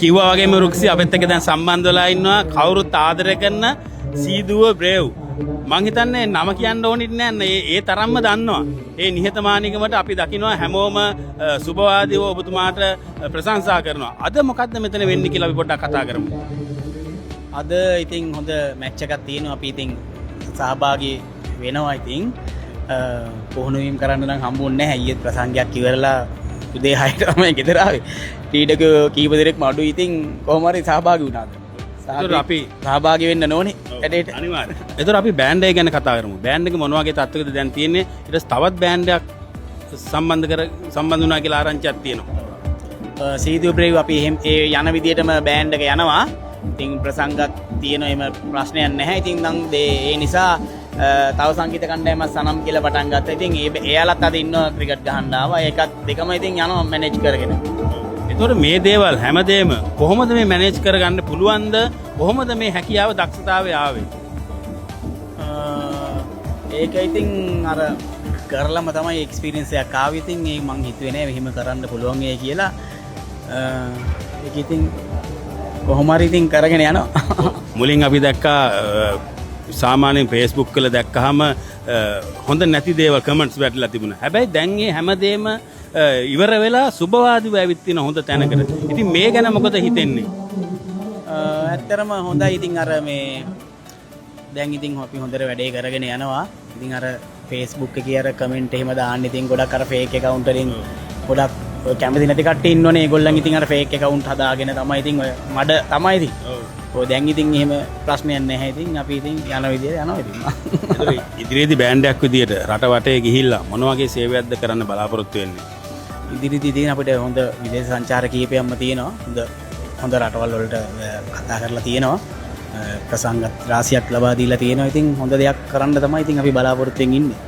කිව්වා වගේම රුක්සි අපිත් එක්ක දැන් සම්බන්ධ වෙලා ඉන්නවා කවුරුත් ආදරය කරන සීදුව බ්‍රේව්. මං හිතන්නේ නම කියන්න ඕනෙත් නෑ ඒ තරම්ම දන්නවා. ඒ නිහතමානීකමට අපි දකිනවා හැමෝම සුබවාදීව ඔබතුමාට ප්‍රශංසා කරනවා. අද මොකද්ද මෙතන වෙන්නේ කියලා අපි පොඩ්ඩක් කතා කරමු. අද ඉතින් හොඳ මැච් එකක් තියෙනවා. අපි ඉතින් සහභාගී වෙනවා. ඉතින් පුහුණුවීම් කරන්න නම් හම්බුන්නේ නැහැ. ඊයේ ප්‍රසංගයක් ඉවරලා උදේ 6ට තමයි ගෙදර ආවේ. ක්‍රීඩකයෝ කීප දෙනෙක්ම අඩුයි. ඉතින් කොහොම හරි සහභාගී වුණාද? අපි සහභාගී වෙන්න ඕනේ වැඩේට. අනිවාර්යයෙන්. ඒතර අපි බෑන්ඩ් එක ගැන කතා කරමු. බෑන්ඩ් එක මොන වගේ තත්ත්වයකද දැන් තියෙන්නේ? ඊට පස්සේ තවත් බෑන්ඩ් එකක් සම්බන්ධ වුණා කියලා ආරංචියක් තියෙනවා. සීදුව බ්‍රේව් අපි ඒ යන විදියටම බෑන්ඩ් එක යනවා. ඉතින් ප්‍රසංගක් තියෙනවා. එහෙම ප්‍රශ්නයක් නැහැ. ඉතින් නම් ඒ නිසා තව සංගීත කණ්ඩායමක් සනම් කියලා පටන් ගත්තා. ඉතින් එයාලත් අද ඉන්නවා ක්‍රිකට් ගහන්න ආවා. ඒකත් දෙකම ඉතින් යනවා මැනේජ් කරගෙන. ඒතකොට මේ දේවල් හැමදේම කොහොමද මේ මැනේජ් කරගන්න පුළුවන්ද? කොහොමද මේ හැකියාව දක්ෂතාවය ආවේ? ඒක ඉතින් අර කරලම තමයි එක්ස්පීරියන්ස් එකක් ආවේ. ඉතින් ඒක මං හිතුවේ නෑ මෙහෙම කරන්න පුළුවන් ඒ කියලා. ඒක ඉතින් කොහොම හරි ඉතින් කරගෙන යනවා. මුලින් අපි දැක්කා සාමාන්‍යයෙන් Facebook වල දැක්කහම හොඳ නැති දේවල් කමෙන්ට්ස් වැටලා තිබුණා. හැබැයි දැන් මේ හැමදේම ඉවර වෙලා සුබවාදීව ඇවිත් තියෙන හොඳ තැනකට. ඉතින් මේ ගැන මොකද හිතෙන්නේ? ඇත්තරම හොඳයි. ඉතින් අර මේ දැන් ඉතින් අපි හොඳට වැඩේ කරගෙන යනවා. ඉතින් අර Facebook එකේ අර කමෙන්ට් එහෙම දාන්න ඉතින් ගොඩක් අර ෆේක් account වලින් ගොඩක් ඔය කැමති නැති කට්ටිය ඉන්නෝනේ. ඒගොල්ලන් ඉතින් අර ෆේක් account හදාගෙන තමයි ඉතින් ඔය මඩ තමයි ඉතින්. ඔව් දැන් ඉතින් එහෙම ප්‍රශ්නයක් නැහැ. ඉතින් අපි ඉතින් යන විදියට යනවා ඉතින්. ඉදිරියේදී බෑන්ඩ් එකක් විදියට රට වටේ ගිහිල්ලා මොන වගේ සේවයක්ද කරන්න බලාපොරොත්තු වෙන්නේ? ඉදිරියේදී තියෙන අපිට හොඳ විදේශ සංචාර කීපයක්ම තියෙනවා. හොඳ රටවල් වලට කතා කරලා තියෙනවා. ප්‍රසංග රාශියක් ලබා දීලා තියෙනවා. ඉතින් හොඳ දෙයක් කරන්න තමයි ඉතින් අපි බලාපොරොත්තු වෙමින් ඉන්නේ.